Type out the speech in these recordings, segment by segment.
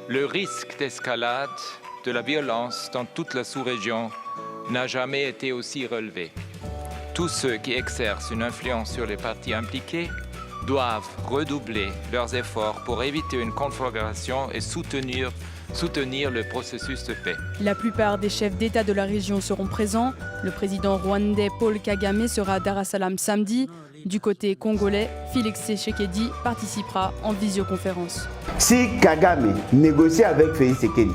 Le risque d'escalade de la violence dans toute la sous-région n'a jamais été aussi relevé. Tous ceux qui exercent une influence sur les partis impliqués doivent redoubler leurs efforts pour éviter une conflagration et soutenir le processus de paix. La plupart des chefs d'État de la région seront présents. Le président rwandais Paul Kagame sera à Dar es Salaam samedi. Du côté congolais, Félix Tshisekedi participera en visioconférence. Si Kagame négocie avec Félix Tshisekedi,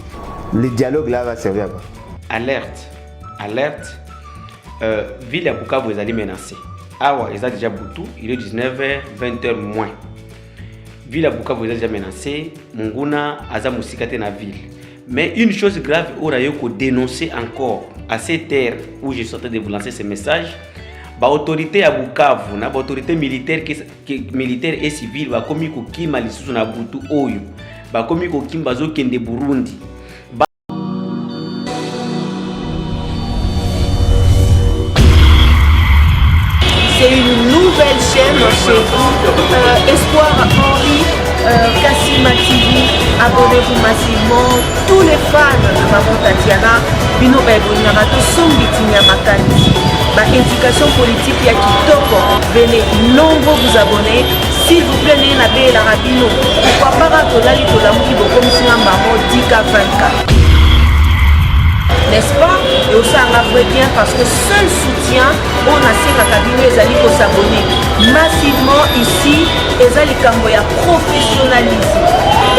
le dialogue là va servir à quoi? Alerte, alerte. Ville à Bukavu est menacée. Awa est déjà boutou, il est 19h, 20h moins. Ville à Bukavu est déjà menacée, Munguna aza musikate na ville. Mais une chose grave, il faut dénoncer encore à cette terre où je sortais de vous lancer ce message. L'autorité à Bukavu, l'autorité militaire et civile, va commis kokima lisusu na butu oyo, va commis kokimba zo kende Burundi. C'est une nouvelle chaîne chez vous, Espoir Henri, Kassima TV. Abonnez-vous massivement. Tous les fans de Maman Tatiana, Bino Baibonyama, Tosombi Tinyamakani. Ma éducation politique ya kitoko. Venez nombreux vous abonner. S'il vous plaît, n'ayez la rabino. Pourquoi pas Tolali Tolamuki comme si un maman 10K 24. N'est-ce pas? Et aussi en africain parce que seul soutien, on a ces cabinets ezali pour s'abonner massivement ici. Ezali kambo ya professionnalisme.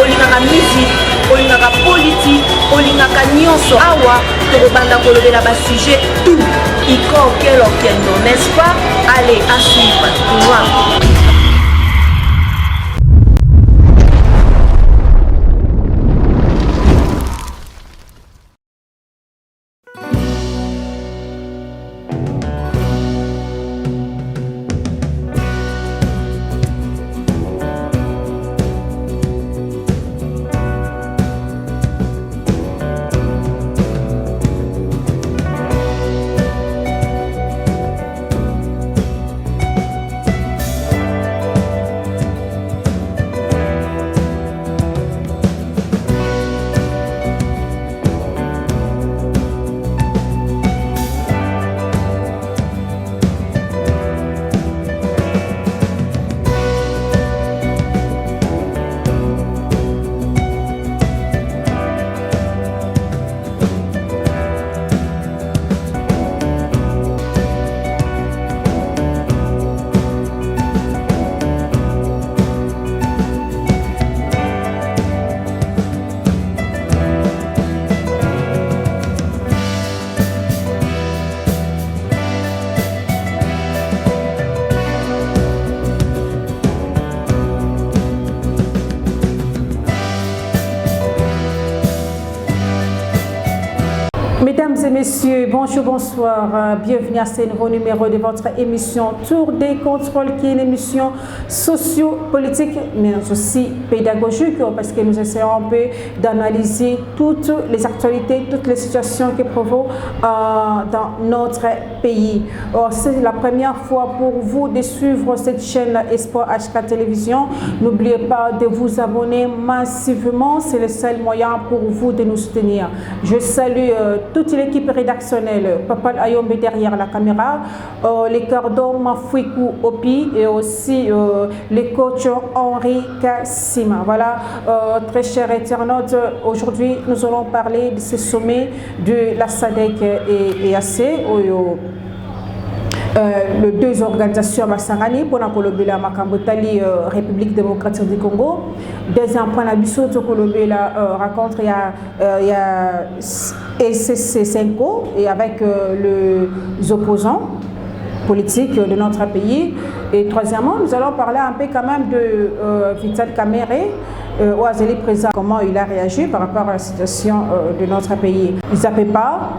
Olingaka musique, olingaka politique, olingaka nyonso. Awa, tokobanda kolobela ba sujet tout. Iko quel non, n'est-ce pas? Allez, à suivre. Wow. Mesdames et messieurs, bonjour, bonsoir. Bienvenue à ce nouveau numéro de votre émission Tour des contrôles, qui est une émission socio-politique, mais aussi pédagogique, parce que nous essayons un peu d'analyser toutes les actualités, toutes les situations qui provoquent dans notre pays. C'est la première fois pour vous de suivre cette chaîne Espoir HK Télévision. N'oubliez pas de vous abonner massivement, c'est le seul moyen pour vous de nous soutenir. Je salue toute l'équipe rédactionnelle, Papa Ayombe derrière la caméra, les cordons Mafouikou Opi et aussi les coachs Henri Kassima. Voilà, très chers internautes, aujourd'hui nous allons parler de ce sommet de la SADC et EAC. Les deux organisations Masangani pour la Makambotali République démocratique du Congo. Deuxième point la biso la rencontre il y a ECC5 et avec les opposants politiques de notre pays. Et troisièmement, nous allons parler un peu quand même de Vital Kamerhe, Ouazeli Président, comment il a réagi par rapport à la situation de notre pays. Ils n'appellent pas.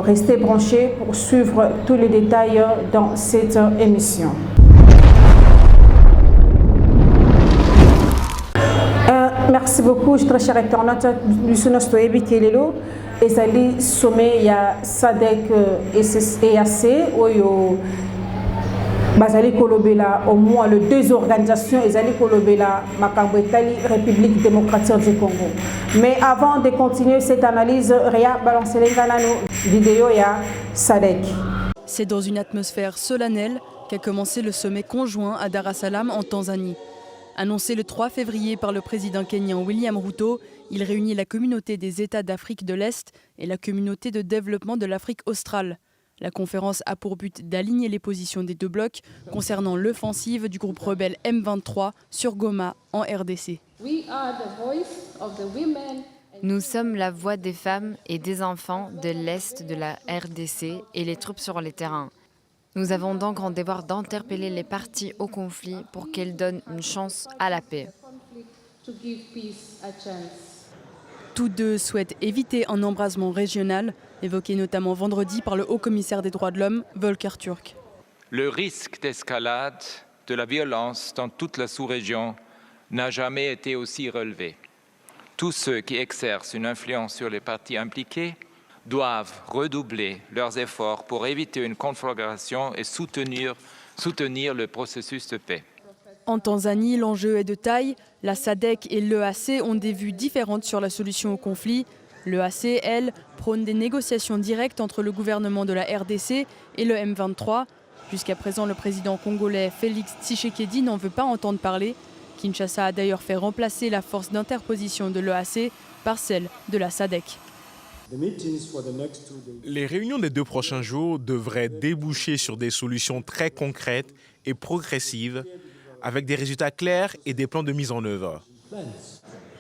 Restez branchés pour suivre tous les détails dans cette émission. Merci beaucoup, très cher internaute. Nous sommes Stoébi Kelelo. Et sommet, il y a SADC et EAC. Bazali Kolobela, au moins les deux organisations, Ezali Kolobela, Makambo Etali, République démocratique du Congo. Mais avant de continuer cette analyse, Réa Balancelenganano, vidéo ya Sadek. C'est dans une atmosphère solennelle qu'a commencé le sommet conjoint à Dar es Salaam en Tanzanie. Annoncé le 3 février par le président kényan William Ruto, il réunit la communauté des États d'Afrique de l'Est et la communauté de développement de l'Afrique australe. La conférence a pour but d'aligner les positions des deux blocs concernant l'offensive du groupe rebelle M23 sur Goma en RDC. Nous sommes la voix des femmes et des enfants de l'Est de la RDC et les troupes sur les terrains. Nous avons donc grand devoir d'interpeller les parties au conflit pour qu'elles donnent une chance à la paix. Tous deux souhaitent éviter un embrasement régional, évoqué notamment vendredi par le haut-commissaire des droits de l'homme, Volker Turk. Le risque d'escalade de la violence dans toute la sous-région n'a jamais été aussi relevé. Tous ceux qui exercent une influence sur les parties impliquées doivent redoubler leurs efforts pour éviter une conflagration et soutenir le processus de paix. En Tanzanie, l'enjeu est de taille. La SADC et l'EAC ont des vues différentes sur la solution au conflit. L'EAC, elle, prône des négociations directes entre le gouvernement de la RDC et le M23. Jusqu'à présent, le président congolais Félix Tshisekedi n'en veut pas entendre parler. Kinshasa a d'ailleurs fait remplacer la force d'interposition de l'EAC par celle de la SADC. Les réunions des 2 prochains jours devraient déboucher sur des solutions très concrètes et progressives, avec des résultats clairs et des plans de mise en œuvre.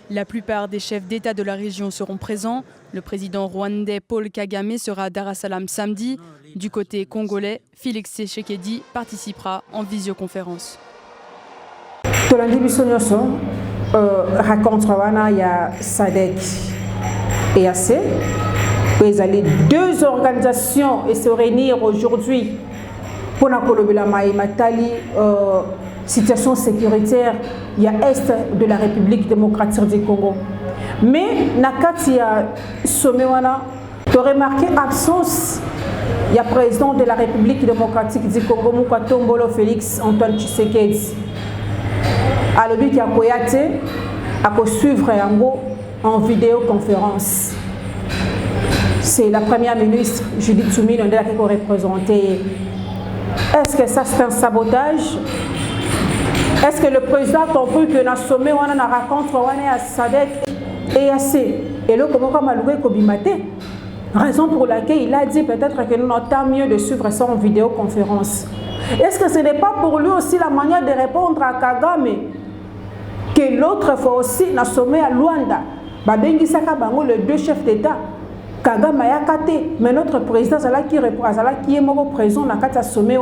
La plupart des chefs d'État de la région seront présents. Le président rwandais Paul Kagame sera à Dar es Salaam samedi. Du côté congolais, Félix Tshisekedi participera en visioconférence. Tolandi Bissonyoso raconte il y a SADC et AC. Ils allaient 2 organisations et se réunir aujourd'hui pour la Matali. Situation sécuritaire, il y a Est de la République démocratique du Congo. Mais, Nakati a sommet, tu as remarqué l'absence, il y a président de la République démocratique du Congo, Moukatombolo Félix Antoine Tshisekedi. Alors, lui qui a Koyate, a suivre en vidéoconférence. C'est la première ministre, Judith Soumine, qui a représenté. Est-ce que ça c'est un sabotage? Est-ce que le président a compris que dans le sommet, on a rencontré à SADC et AC? Et là, comment on a loué Kobimate? Raison pour laquelle il a dit peut-être que nous avons mieux de suivre ça en vidéoconférence. Est-ce que ce n'est pas pour lui aussi la manière de répondre à Kagame que l'autre fois aussi, dans le sommet à Luanda, les 2 chefs d'État, Kagame a Kate, mais notre président qui est présent dans le sommet.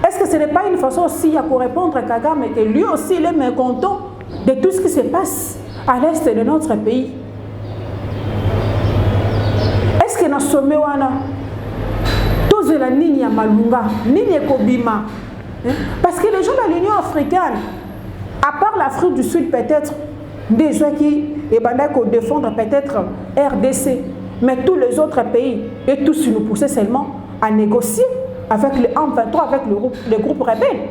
Est-ce que ce n'est pas une façon aussi pour répondre à Kagame que lui aussi il est mécontent de tout ce qui se passe à l'est de notre pays? Est-ce que dans ce sommet, tous la ligne Malunga, ligne Kobima? Parce que les gens de l'Union africaine, à part l'Afrique du Sud peut-être, des gens qui défendent peut-être RDC, mais tous les autres pays, et tous nous poussaient seulement à négocier avec le M23, avec le groupe rebelle.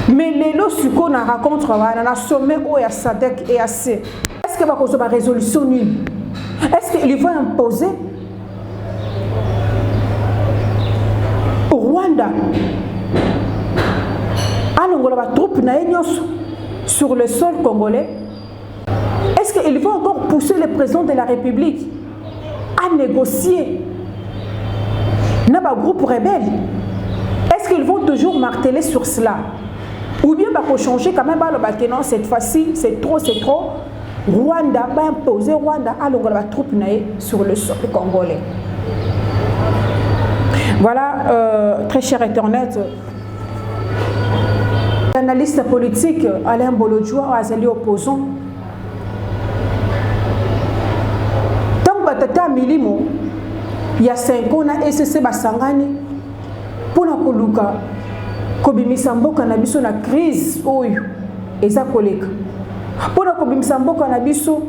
Mais les lots qu'on a rencontré dans le sommet où il y a SADC et AC, est-ce qu'il va causer une résolution nulle? Est-ce qu'il va imposer au Rwanda à troupe sur le sol congolais? Est-ce qu'il va encore pousser le président de la République à négocier dans le groupe rebelle? Est-ce qu'ils vont toujours marteler sur cela? Ou bien pour changer quand même non, cette fois-ci, c'est trop. Rwanda va imposer Rwanda à la troupe sur le sol congolais. Voilà, très cher Internet. L'analyste politique Alain Bolodjoua a zali opposant. Tant que Tata Milimo, il y a 5 ans, on a SSC Basangani pour la Koluka. Kobimisa mboka na biso na crise oyo eza koleka. Pour kobimisa mboka na biso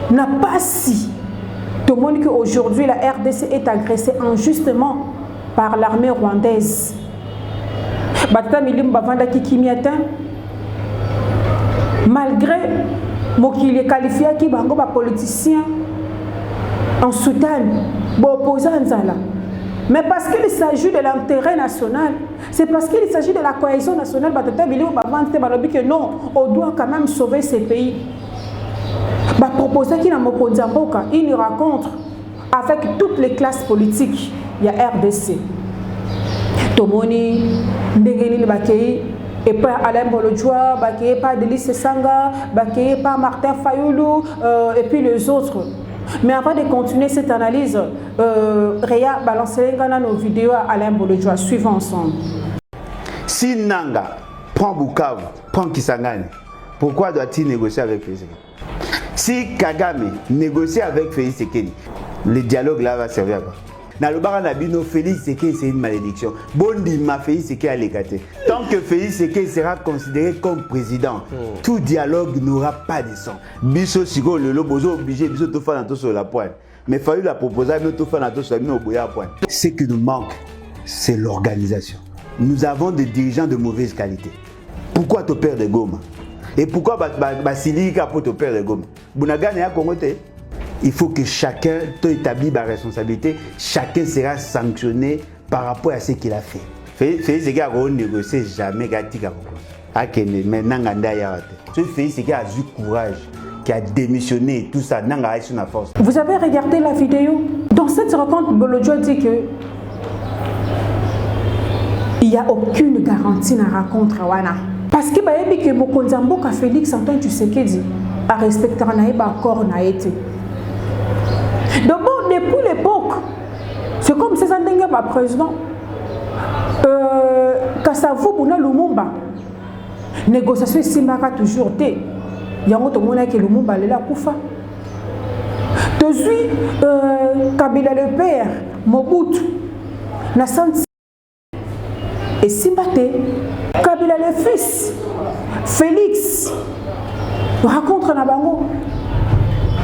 na pasi. Tout le monde qu'aujourd'hui la RDC est agressée injustement par l'armée rwandaise. Batata Milim Bavanda Kikimiatin, malgré qu'il est qualifié qui bango ba politicien en Soudan, opposant Nzala. Mais parce qu'il s'agit de l'intérêt national, c'est parce qu'il s'agit de la cohésion nationale, Batata Milim Bavanda Balobi que non, on doit quand même sauver ces pays. Bah proposer qu'il a une rencontre avec toutes les classes politiques. Il y a RDC. Tomoni, Ndengeni Bakei, et pas Alain Bolodjoa, Bakei, pas Délice Sanga, Bakei, pas Martin Fayoulou, et puis les autres. Mais avant de continuer cette analyse, Réa balancer nos vidéos à Alain Bolodjoa. Suivons ensemble. Si Nanga prend Bukavu, prend Kisangani, pourquoi doit-il négocier avec Félix? Si Kagame négocie avec Félix Sekedi, le dialogue là va servir à quoi? Nalobara Nabino, Félix Sekedi, c'est une malédiction. Bondi ma Félix Sekedi à l'écarter. Tant que Félix Sekedi sera considéré comme président, tout dialogue n'aura pas de sens. Biso Sigo, le lobozo obligé, Biso tout faire sur la pointe. Mais fallu la proposer, mais tout faire sur la pointe. Ce qui nous manque, c'est l'organisation. Nous avons des dirigeants de mauvaise qualité. Pourquoi te perdre de Goma? Et pourquoi Basilika pour te perdre de Goma? Bunagane à Congote. Il faut que chacun établisse sa responsabilité. Chacun sera sanctionné par rapport à ce qu'il a fait. Félix Sekedi a négocié jamais Gatika. Maintenant, Félix Sekedi a eu courage, qui a démissionné et tout ça. Force. Vous avez regardé la vidéo? Dans cette rencontre, Bolodjoa dit que il n'y a aucune garantie dans la rencontre. Parce que Félix Antoine Tshisekedi a respecté l'accord. Donc bon, depuis l'époque, c'est comme si c'était un président. Kassavou Bouna Lumumba, négociation ici m'a toujours été. Il y a un autre qui Lumumba est là Koufa. Depuis Kabila le père, Mobutu, Nassanti et Simbate, Kabila le fils, Félix, rencontre Nabango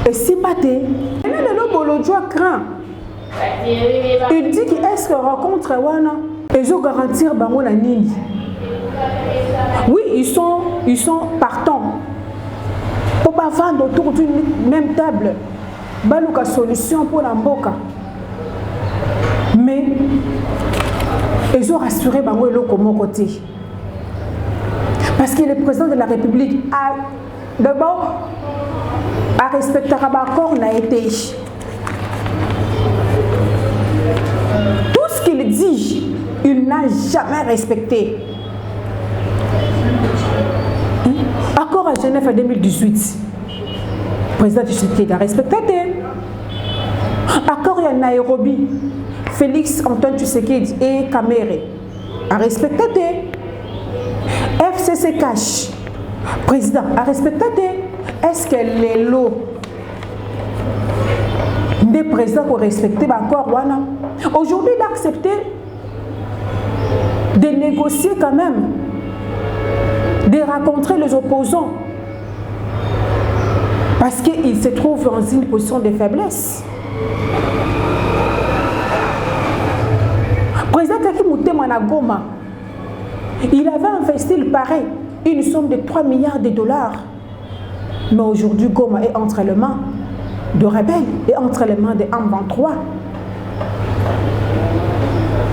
et Simbate. Le Bolodjoa craint. Il dit que est-ce que rencontre Wana ils ont garantir Bango la Nini. Oui, ils sont partants pour pas vendre autour d'une même table. Balouka solution pour la Mboka. Mais ils ont rassuré Bango et l'autre côté. Parce que le président de la République a d'abord à respecter l'accord n'a été. Tout ce qu'il dit, il n'a jamais respecté. Accord à Genève en 2018. Le président Tshisekedi a respecté. Accord à Nairobi. Félix Antoine Tshisekedi et Kamere a respecté. FCC Cash. Président a respecté. Est-ce que les lots des présidents pour respecter l'accord Wana? Aujourd'hui, il a accepté de négocier quand même, de rencontrer les opposants. Parce qu'il se trouve dans une position de faiblesse. Le président Kaki Moutema Goma, il avait investi, il paraît, une somme de 3 milliards de dollars. Mais aujourd'hui, Goma est entre les mains de rebelles et entre les mains des M23.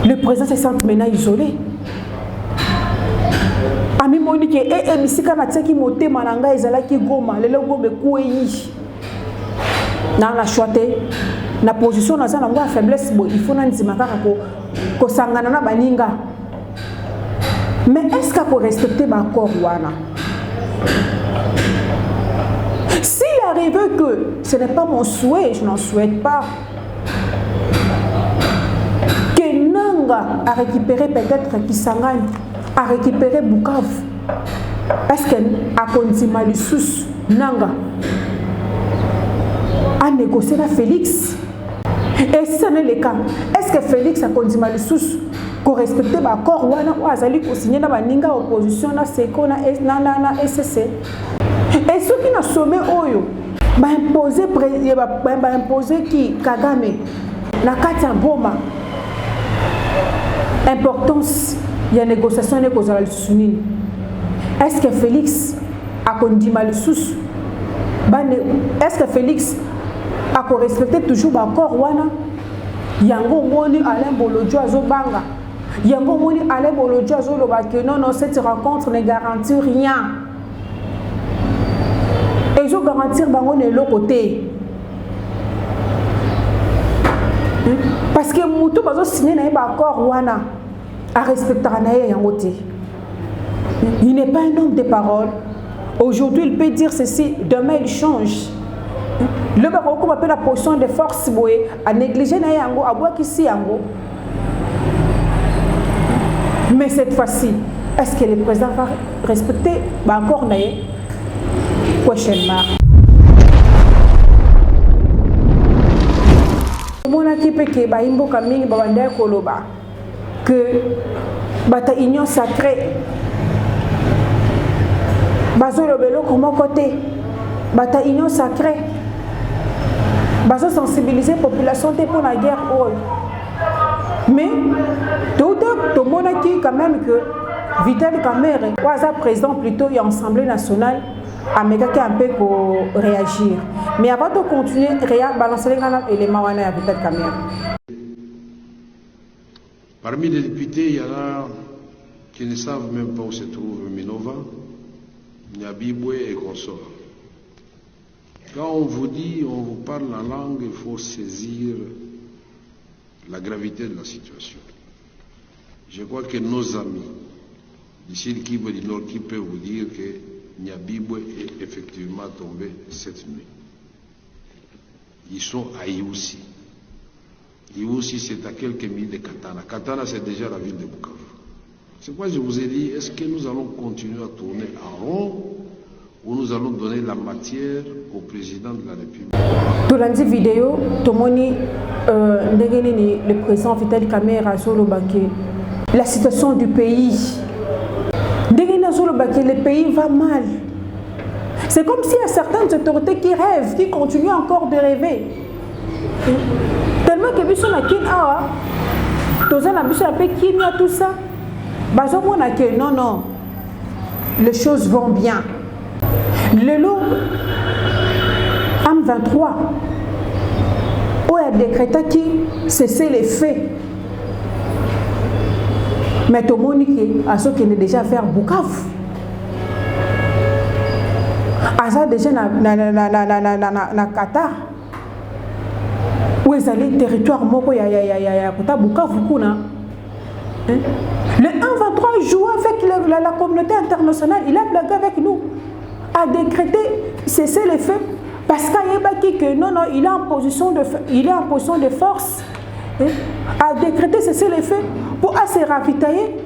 Le président se sent maintenant isolé. Ami Monique et Misika Matsaki Mote Mananga Ezalaki Goma, le logo de Kouéi. Dans la choité, la position dans la faiblesse, il faut que Sangana Baninga. Mais est-ce qu'il faut respecter l'accord Wana? S'il arrive que ce n'est pas mon souhait, je n'en souhaite pas, que Nanga a récupéré peut-être Kisangani, a récupéré Bukavu, est-ce qu'elle a continué Malussus, Nanga, a négocié avec Félix? Et si ce n'est le cas, est-ce que Félix a continué Malussus pour respecter l'accord ou Azali pour signer la Baninga opposition na Seko na SCC? Et ceux qui ont sommé Oyo, imposer qui Kagame, na Katia Goma, importance il y a négociation et cause à la sunine. Est-ce que Félix a condimé le sous? Est-ce que Félix a respecté toujours encore wana? Yango moni Alain Bolodjo azobanga. Yango moni Alain Bolodjo azoloba que non, cette rencontre ne garantit rien. Et je garantir bango ne l'autre côté. Parce que Moutou bazo signé na accord wana a respecter na yango te. Il n'est pas un homme de parole. Aujourd'hui, il peut dire ceci, demain il change. Le Baroko appelle la position de force à négliger na yango, à boire ici yango. Mais cette fois-ci, est-ce que le président va respecter encore na question mark. Mon équipe qui ba imbo kaming ba banda koloba que bata union sacrée bazo lobelo comme côté bata union sacrée bazo sensibiliser population pour la guerre. Mais tout le monde a dit quand même que Vital Kamerhe was président plutôt et Assemblée nationale Américain un peu pour réagir. Mais avant de continuer, Réa balancer les éléments à Vital Kamerhe. Parmi les députés, il y en a qui ne savent même pas où se trouve Minova, Nyabibwe et consorts. Quand on vous dit, on vous parle la langue, il faut saisir la gravité de la situation. Je crois que nos amis, d'ici le Kivu du Nord, qui peuvent vous dire que Nyabibwe est effectivement tombé cette nuit. Ils sont à Iousi. Iousi, c'est à quelques milles de Katana. Katana, c'est déjà la ville de Bukavu. C'est pourquoi je vous ai dit, est-ce que nous allons continuer à tourner en rond ou nous allons donner la matière au président de la République? Dans la vidéo, le président Vital Kamerhe a dit la situation du pays. Le pays va mal. C'est comme s'il y a certaines autorités qui rêvent, qui continuent encore de rêver. Tellement que nous sommes tout ça. Non, les choses vont bien. Le lot AM23 où il a décrété qui cessait les faits. Mais tout le monde a ce qu'il est déjà faire Bukavu. Asa déjà na Qatar. Où ils allaient territoire moko ya Bukavu kuna. Le 1-23 joue avec la communauté internationale, il a blagué avec nous, a décrété cesser les faits parce qu'il que non, il est en position de force, a décrété cesser les faits pour se ravitailler,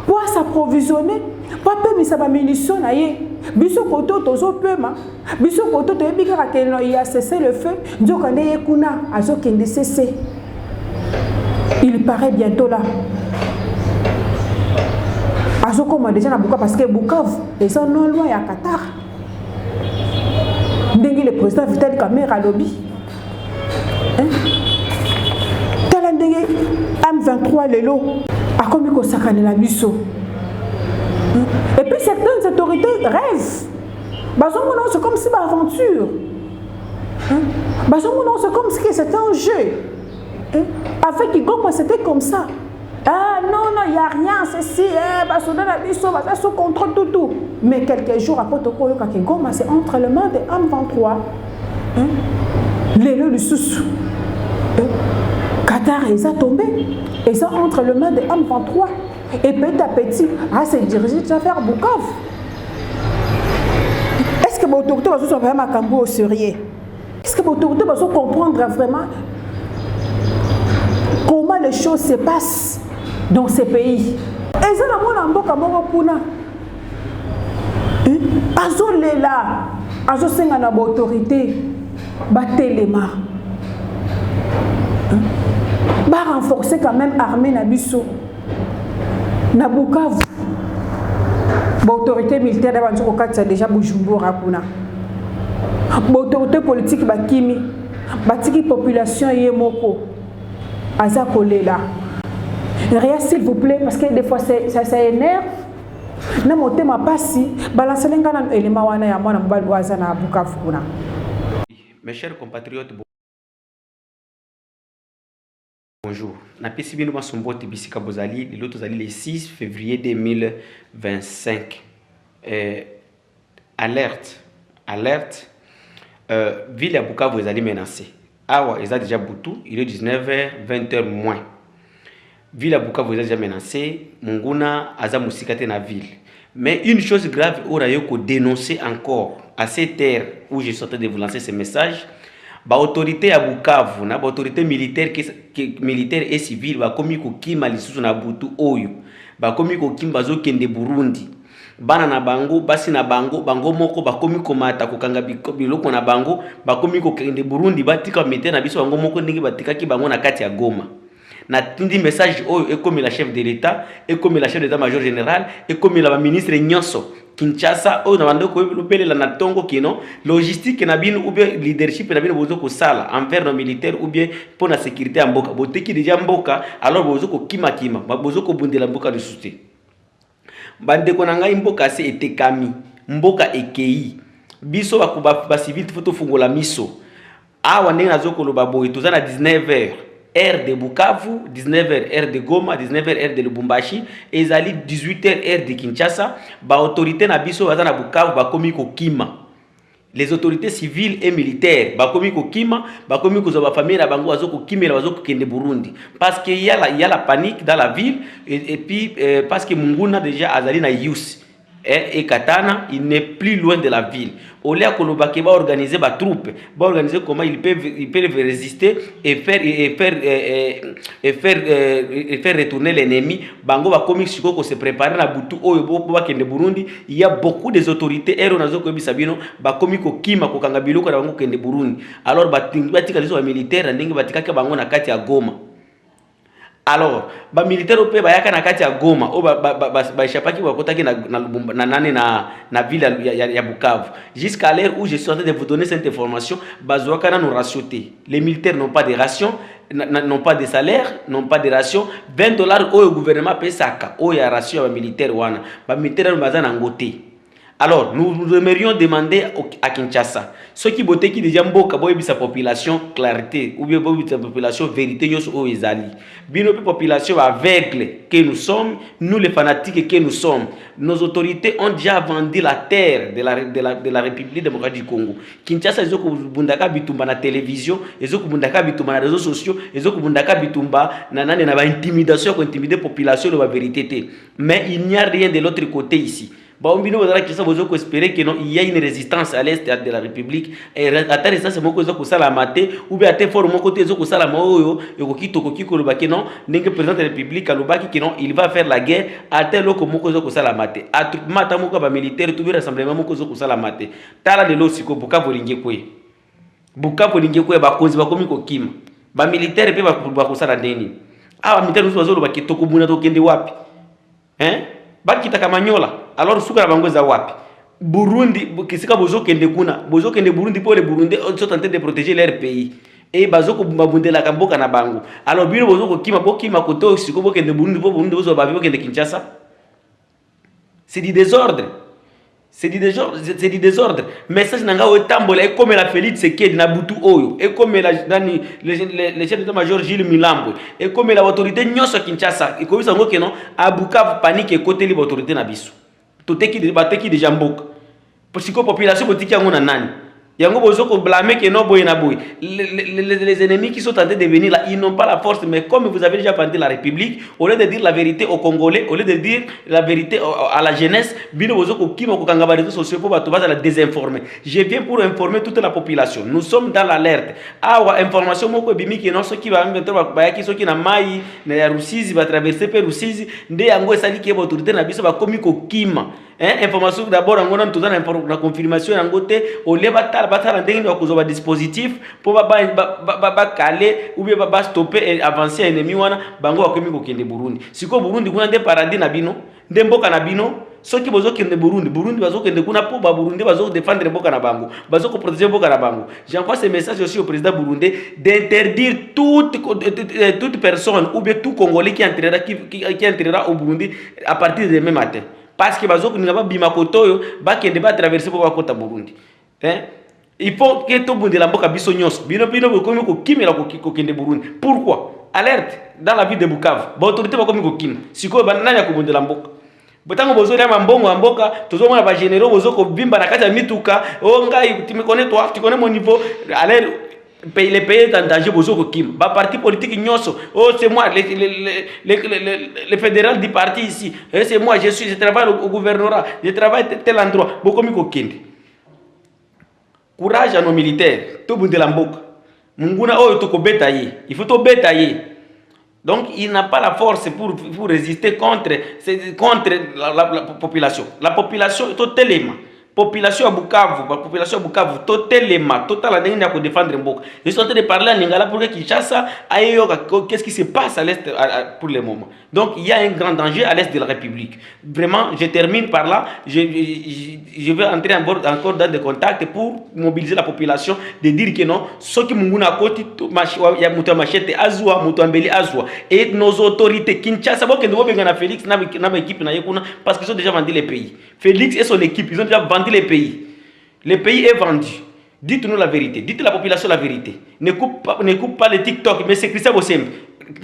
pour s'approvisionner, pour payer sa munitions. Biso koto tozo pema, biso koto to ebika keno il a cessé le feu, nzokande yekuna azokende cessé. Il paraît bientôt là. Azokoma déjà na Bukavu parce que Bukavu est non loin à Qatar. Ndenge le président Vital Kamerhe a lobby. Tala ndenge AM23 lelo a komi ko sakane la biso. Et puis certaines autorités rêvent. C'est comme si c'est une aventure. C'est comme si c'était un jeu. Avec Igoma, c'était comme ça. Ah non, il n'y a rien, ceci, c'est sous contrôle, tout. Mais quelques jours après, Igoma, c'est entre les mains de AM23. L'élo du sous. Qatar, ils ont tombé. Ils sont entre les mains de AM23. Et petit à petit, c'est dirigé vers Bukavu. Est-ce que l'autorité va se faire un cambo au sérieux? Est-ce que l'autorité va se comprendre vraiment comment les choses se passent dans ces pays? Et ça, c'est une autorité batelema. Va renforcer quand même l'armée Nabiso. Na Bukavu, l'autorité militaire c'est déjà Bujumbura kuna. L'autorité politique bakimi, batiki population yemoko, aza kolela. Rien s'il vous plaît, parce que des fois ça énerve. Na motema pasi balance lenga na elema wana ya mwana mobali waza na Bukavu kuna. Mes chers compatriotes, bonjour. Na pesi bino masomboti bisika bozali l'autre zali le 6 février 2025. Alerte. Ville ya Bukavu ezali menacée. Awa eza déjà Butu, il est 19h, 20h moins. Ville à Bukavu est déjà menacée, Munguna aza musikate na ville. Mais une chose grave, on a dénoncer encore à cette terre où je suis en train de vous lancer ce message. Ba autorité à Bukavu, na ba autorité militaire et civile ba komi ko kima lisusu na Butu oyo. Ba komi ko kimba zo kende Burundi. Bana na bango, basi na bango, bango moko ba komi ko mata ko kanga biloko na bango, ba komi ko kende Burundi batika mete na biso bango moko ndingi batika ki bango na kati ya Goma. Na tindi message oyo et comme la chef de l'État et comme la chef d'état-major général et comme la ministre Nyonso Kinshasa oyo na bando ko lopele la natongo kino logistique na bino ou bien leadership na bino bozo ko sala envers nos militaires ou bien pour la sécurité en mboka boteki déjà mboka alors bozo ko kima bozo ko bundela mboka de soute bande ko na ngai mboka se etekami mboka ekei biso ba civil photo fungola miso awa ndenge nazoko loba boy tozana 19h heure de Bukavu, 19h heure de Goma, 19h heure de Lubumbashi, et 18h heure de Kinshasa, ba autorité na biso bazana Bukavu ba komi ko kima. Les autorités civiles et militaires ba komi ko kima, ba komi ko zoba famille na bango bazo ko kimela bazo ko kende Burundi parce que il y a la panique dans la ville et puis parce que Munguna déjà azali na Yus. Et Katana, il n'est plus loin de la ville. Au lieu que l'Obake va organiser ma troupe, va organiser comment ils peuvent résister et faire retourner l'ennemi. Bango va comme Chiko se préparer na Butu Oyo Kende Burundi. Il y a beaucoup des autorités. Ero nazo ko bisabino ba komi ko kima ko kanga biloko na bango Kende Burundi. Alors batika les militaires ndingi batika ke bango na kati ya Goma. Alors, ba militaire ope ba yaka na kati ya Goma o ba échappaki ba kotaki na ville ya Bukavu. Jusqu'à l'heure où je suis en train de vous donner cette information, bazwaka na nous rationner. Les militaires n'ont pas de rations, n'ont pas de salaire, n'ont pas de rations. $20 au gouvernement paye saka o ya ration ba militaire wana. Ba militaire bazana ngote. Alors, nous aimerions demander à Kinshasa, ceux qui votent qui déjà mboka boyebi sa population clarté ou bien boyebi sa population vérité yoso o ezali. Bino population aveugle que nous sommes, nous les fanatiques que nous sommes. Nos autorités ont déjà vendu la terre de la République démocratique du Congo. Kinshasa ezoko bundaka bitumba na télévision, ezoko bundaka bitumba na réseaux sociaux, ezoko bundaka bitumba na ba intimidation ko intimider population de la vérité. Mais il n'y a rien de l'autre côté ici. Baombino bazala kisa bozo ko espérer que non il y a une résistance à l'est de la République et ata résistance moko zo ko sala maté ou bien ate fort moko te zo ko sala moyo e ko kitoko kiko lo baki non ndenge président de la République alobaki que non il va faire la guerre ate loko moko zo ko sala maté attroupement ta moko ba militaire tout bi rassemblement moko zo ko sala maté tala de losiko Bukavu linge kwe ba konzi ba komi ko kima ba militaire pe ba ko sala ndeni awa militaire zo lo baki toko buna to kende wapi bakita kamanyola alors suka bango za wapi Burundi kisika bozo kende Burundi pour les Burundais sont en train de protéger leur pays et bazoko babundela kamboka na bango alors bino bozo kima koto siko bokende Burundi bozo babi bokende Kinshasa. C'est du désordre. C'est du désordre. Message nanga o tambola et comme la Félix Sekedi na Butu Oyo et comme le chef d'état-major Gilles Milambo et comme la autorité nyonso Kinshasa et comme ça ngo non à Bukavu panique et côté libre autorité na biso. Toteki déjà mboka. Parce que population botiki yango na nani. Yango bozo ko blâmer que non boy na boy. Les ennemis qui sont tentés de venir là, ils n'ont pas la force, mais comme vous avez déjà vendu la République, au lieu de dire la vérité aux Congolais, au lieu de dire la vérité à la jeunesse, bino bozo ko kimo ko kanga ba réseaux sociaux pour ba la désinformer. Je viens pour informer toute la population. Nous sommes dans l'alerte. Awa information moko bimi que non ceux qui va mettre ba yaki ceux qui na mai na ya Rusizi va traverser per Rusizi nde yango esali ke ba autorité na biso ba komi ko kima. Information d'abord on tout la confirmation en côté au lieu batala ndenge wa kuzoba dispositif pour ba caler ou bien ba stopper et avancer ennemi wana bango akomi ko kende Burundi siko Burundi kuna nde paradis na bino nde mboka na bino Ceux qui besoin de Burundi, besoin de kuna pour Burundi, besoin de défendre Mboka na bango, besoin de protéger Mboka na bango. J'envoie ce message aussi au président burundais d'interdire toute personne ou bien tout Congolais qui entrera au Burundi à partir de demain matin. Parce que besoin que nous n'avons pas bimakotoyo, qui ne traverser pour la côte Burundi. Il faut que tout le monde ait la boca bisognos. Pourquoi? Alerte dans la ville de Bukavu. L'autorité va comme Kim. Si quoi, banana ko bundela mboka. Botango bozo ya mambongo mboka, tozo mona ba généraux bozo ko bimba na kati ya mituka. Oh ngai, tu me connais toi, tu connais mon niveau. Alerte les pays en danger bozo ko Kim. Ba parti politique nyoso. Oh c'est moi le fédéral du parti ici. C'est moi, je travaille au gouvernorat, je travaille tel endroit. Bokomi ko kindi. Courage à nos militaires, tout le monde de la mboka. Munguna oyo toko betaye, il faut to betaye. Donc il n'a pas la force pour résister contre la population. La population est totalement. Population à Bukavu, totalement, totalement à défendre Mboka. Je suis en train de parler en lingala pour que Kinshasa aille qu'est-ce qui se passe à l'est pour le moment. Donc il y a un grand danger à l'est de la République. Vraiment, je termine par là. Je vais entrer encore dans des contacts pour mobiliser la population, de dire que non, ceux qui m'ont côté, il y a Mouta Machete Azua, Mouta Mbeli Azua, et nos autorités Kinshasa, Félix n'a équipe parce qu'ils ont déjà vendu les pays. Félix et son équipe, ils ont déjà vendu les pays. Le pays est vendu. Dites-nous la vérité. Dites à la population la vérité. Ne coupe pas les TikTok, mais c'est Christophe Osem.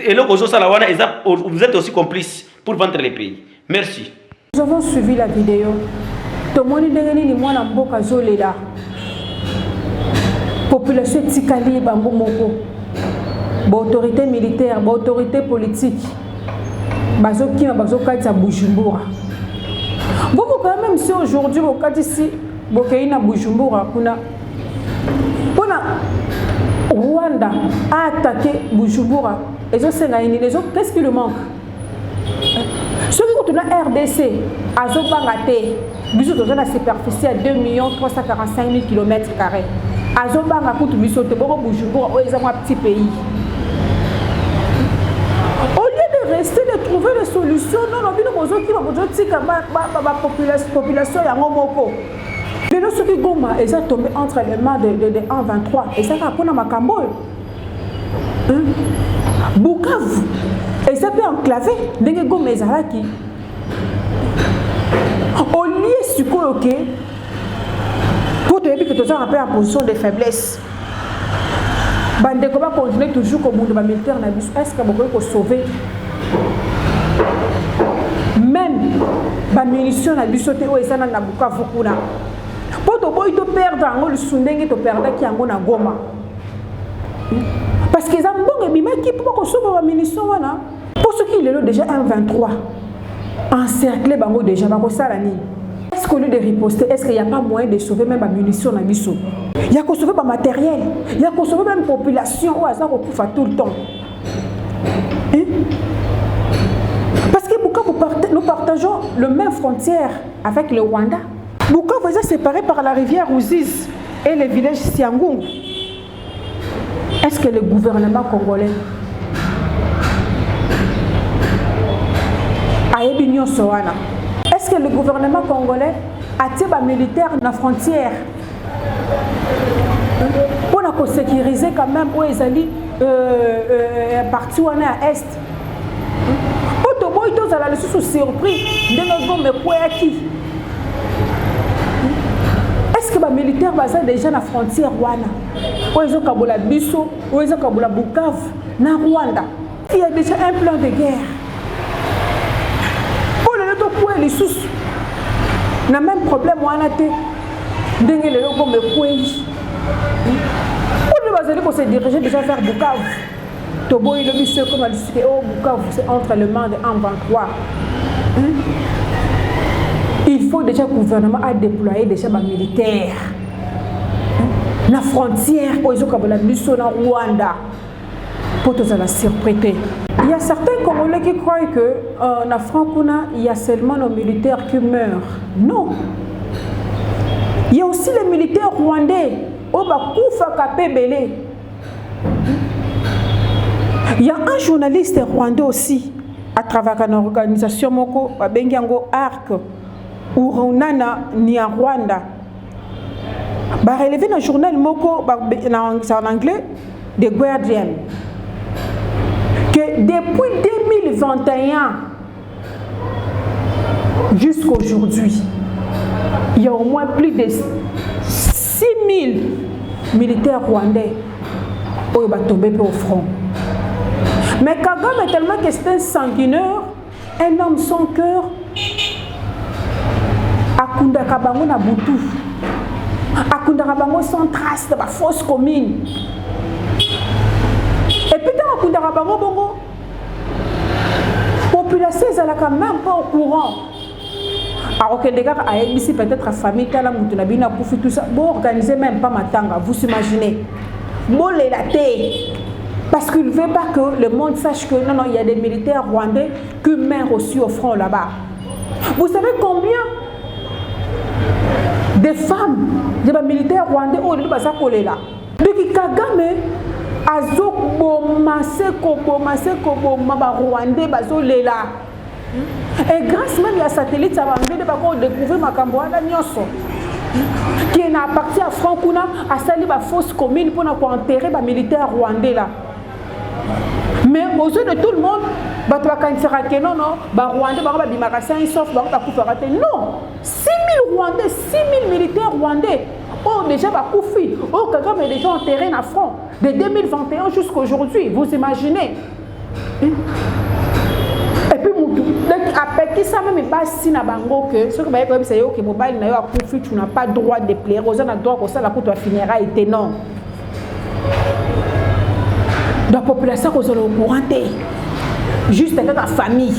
Et là, vous êtes aussi complices pour vendre les pays. Merci. Nous avons suivi la vidéo. Tout le monde est là. Population Tikali, Bango Moko. Autorité militaire, autorité politique. Bazoki, Bazoka, Bujumbura. Vous quand même si aujourd'hui au cas ici, Bokaina Bujumbura, Rwanda a attaqué Bujumbura. Qu'est-ce qui lui manque? Ceux qui ont la RDC, Azobangate, Bisous dans la superficie à 2 345 000 km². Azobanga Koutou Bisous, Bujumbura, ils ont un petit pays. Rester de trouver des solutions. Non, non, nous avons dit que la population est en moko. Les gens qui Goma, ils sont tombés entre les mains de 1-23. Et ça va prendre ma Makambo. Bukavu, ils sont enclavés. Les Goma, ils sont là qui. Au lieu de ce pour te dire que tu es en position de faiblesse. Bandeko va continuer toujours comme le militaire. Est-ce que vous pouvez sauver? Même les munitions na bisoté o ezana na Bukavu kuna. Poto boy to perdre ngo le sundenge to perdre ki ngo na Goma. Parce que zambonge bima ki pour ko sauver les munitions wana. Pour ceux qui le déjà 1-23 encerclé bango déjà ba ko sala ni. Est-ce qu'au lieu de riposter, est-ce qu'il n'y a pas moyen de sauver même la munition na biso? Il y a qu'on sauver pas matériel, il y a qu'on sauver même population ou ça ko kufa tout le temps. Parce que nous partageons le même frontière avec le Rwanda. Bukavu est séparé par la rivière Ruzizi et le village Siangungu. Est-ce que le gouvernement congolais a ébignon Soana? Est-ce que le gouvernement congolais a tiré les militaires dans la frontière pour sécuriser quand même où ils allaient partis à l'est? Ils sont surpris de est-ce que les militaires sont déjà dans la frontière Rwanda? Ils ont Kabola Bisso, ils ont Kabola Bukavu, dans Rwanda. Il y a déjà un plan de guerre. Pour le point, les sous n'a même problème. On a été dingue le logo me pouille. Pour le se diriger déjà vers Bukavu. Tobo il le monsieur comme a dit oh Bukavu c'est entre les mains de 1-23. Il faut déjà que le gouvernement a déployé déjà les militaires. La frontière où ils ont comme la mission dans Rwanda pour tous la surprêter. Il y a certains Congolais qui croient que en Francouna il y a seulement nos militaires qui meurent. Non. Il y a aussi les militaires rwandais au Bakoufa Kapebele. Il y a un journaliste rwandais aussi, à travers une organisation Moko, Bengiango Arc, Urunana ni en Rwanda. Bah relevé dans le journal Moko en anglais The Guardian que depuis 2021 jusqu'aujourd'hui, il y a au moins plus de 6000 militaires rwandais qui sont tombés au front. Mais Kagame est tellement que c'est un sanguinaire, un homme sans cœur. Akunda Kabango na Boutou. Akunda Kabango sans trace de la fausse commune. Et puis dans Akunda Kabango bongo, population est même pas au courant. Alors que les gars a ici peut-être la famille Kala Moutounabina Koufi tout ça, bon organiser même pas Matanga, vous imaginez. Bon les latés. Parce qu'il ne veut pas que le monde sache que non, il y a des militaires rwandais qui meurent aussi au front là-bas. Vous savez combien des femmes, des militaires rwandais, ont dit que là. Donc Kagame a rwandais bazolé là. Et grâce même à satellite, ça va découvrir ma Camboada Nyoso. Qui est parti à Frankuna, à sali la fausse commune pour enterrer les militaires rwandais là. Mais aux yeux de tout le monde, non, 6000 Rwandais, 6000 militaires rwandais ont déjà Bakoufi, oh Kagame est déjà enterré en front de 2021 jusqu'à aujourd'hui, vous imaginez. Et puis après qui ça même pas si na bango que ce que va être c'est que mobile na yo Bakoufi, tu n'as pas droit de plaire, aux gens droit que ça la pour toi finira et non. La population qui est au courant, juste avec la famille,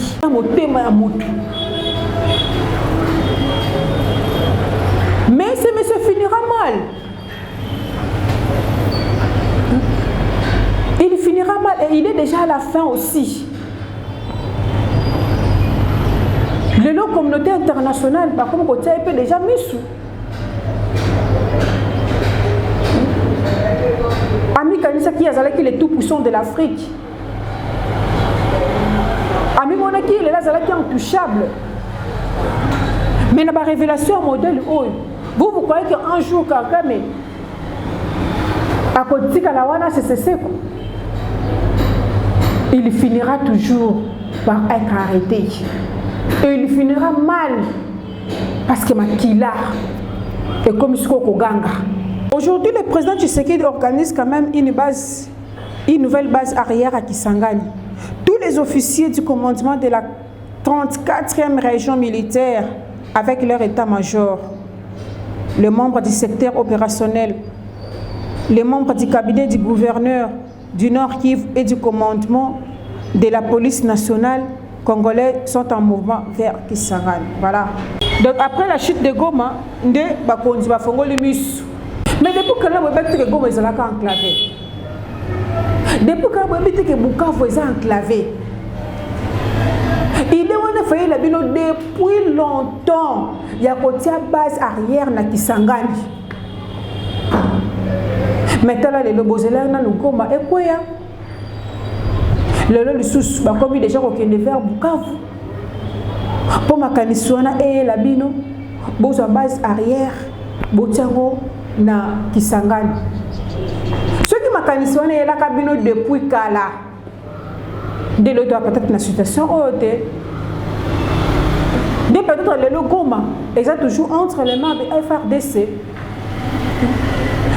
mais ce monsieur finira mal. Il finira mal et il est déjà à la fin aussi. La communauté internationale, par contre, peut déjà mis sous. Ami Kanisa qui est les tout puissants de l'Afrique. Ami Monaki, il est là, qui est intouchable. Mais dans la révélation modèle, vous croyez qu'un jour, Kagame, à côté de la c'est il finira toujours par être arrêté. Et il finira mal parce que Makila est comme ce qu'on ganga. Aujourd'hui, le président Tshisekedi organise quand même une nouvelle base arrière à Kisangani. Tous les officiers du commandement de la 34e région militaire, avec leur état-major, les membres du secteur opérationnel, les membres du cabinet du gouverneur du Nord Kivu et du commandement de la police nationale congolais sont en mouvement vers Kisangani. Voilà. Donc après la chute de Goma, Nde Bakonzi Bafongo Limus. Mais depuis que là, vous Goma est enclavé. Depuis que vous Bukavu est enclavé. Il est fait la bino depuis longtemps. Il y a une base arrière na Kisangani. Maintenant, les Lobozela na Goma et quoi ya? Le sous comme déjà qu'on est vers Bukavu. Pour ma canissoana et la bino, besoin base arrière, botiango na Kisangani. Ceux qui m'a canissoana et la cabine depuis Kala. Dès le temps peut-être la situation haute. Dès peut-être le Goma, ils sont toujours entre les mains de FRDC.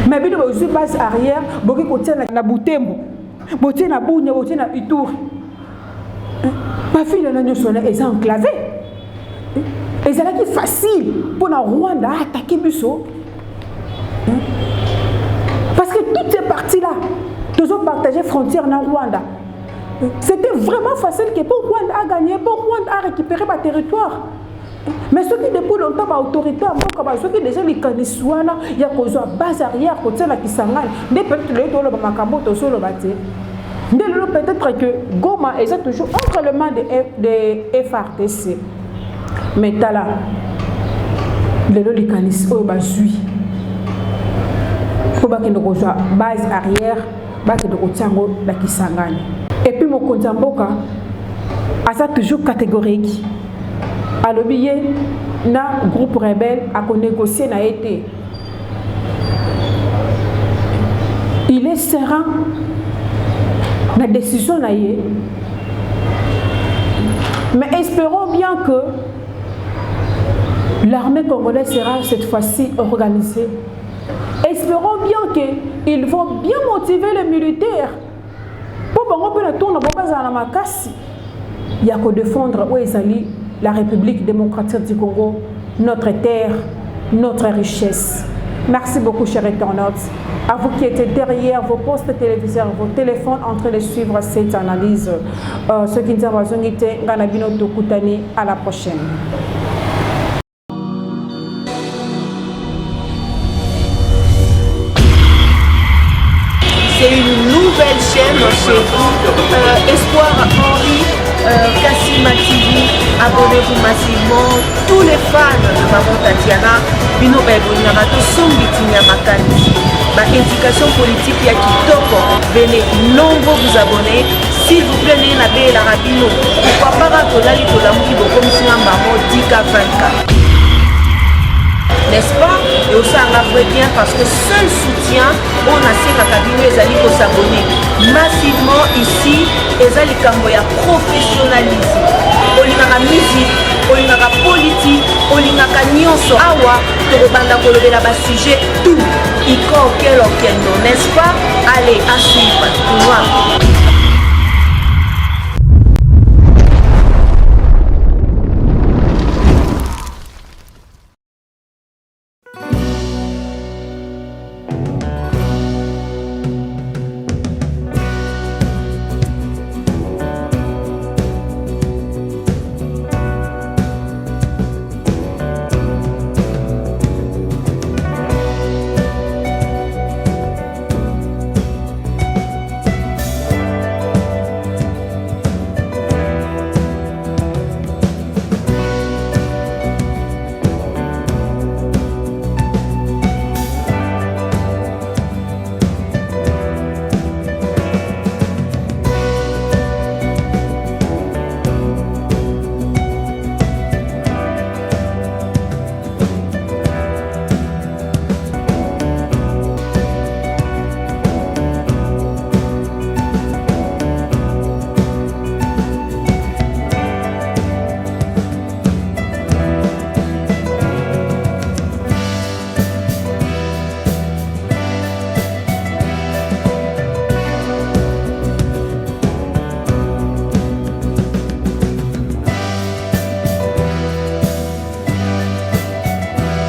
Mais bien aussi base arrière, beaucoup côté na Butembo. Boté na Bunya, boté na Ituri. Ma fille na Nyosona est enclavée. Et c'est là qui est facile pour la Rwanda attaquer Busso. Parce que toutes ces parties-là, tous ont partagé frontière dans Rwanda. C'était vraiment facile que pour Rwanda a gagné, pour Rwanda a récupéré ma territoire. Mais ceux qui depuis longtemps ma autorité, ceux qui déjà les connaissent, il y a une base arrière côté la Kisangani. Dès peut-être le tour de Makambo, sur le bâtiment. Peut-être que Goma est toujours entre les mains de FRDC. Mais là, les connaissent au Bazui. Pour que nous ayons base arrière, que nous ayons la Kisangani. Et puis, mon Konzamboka, a ça toujours catégorique. À l'objet, na groupe rebelle a négocié na été. Il est serein la décision na yé. Mais espérons bien que l'armée congolaise sera cette fois-ci organisée. Espérons bien qu'ils vont bien motiver les militaires pour il y a que défendre la République démocratique du Congo, notre terre, notre richesse. Merci beaucoup, chers internautes. À vous qui êtes derrière vos postes téléviseurs, vos téléphones, en train de suivre cette analyse. Ce qui nous a été, à la prochaine. C'est une nouvelle chaîne chez vous, Espoir Henri, Kassima TV. Abonnez-vous massivement. Tous les fans de Maman Tatiana, Bino Bebonara, Tosombi Tinyamakani. Ma éducation politique ya kitoko. Venez nombreux vous abonner. S'il vous plaît, n'ayez pas la rabino. Pourquoi pas Rakolali Tolamuki comme si un maman 10K 20K. N'est-ce pas? Et aussi en bien parce que seul soutien, on a ces cabinets, les alliés pour s'abonner massivement ici, les alliés ya professionnalisme. On y a musique, on y a politique, on y a nyonso awa, tobanda kolobe la bas sujet tout. Iko quel non, n'est-ce pas? Allez, à suivre.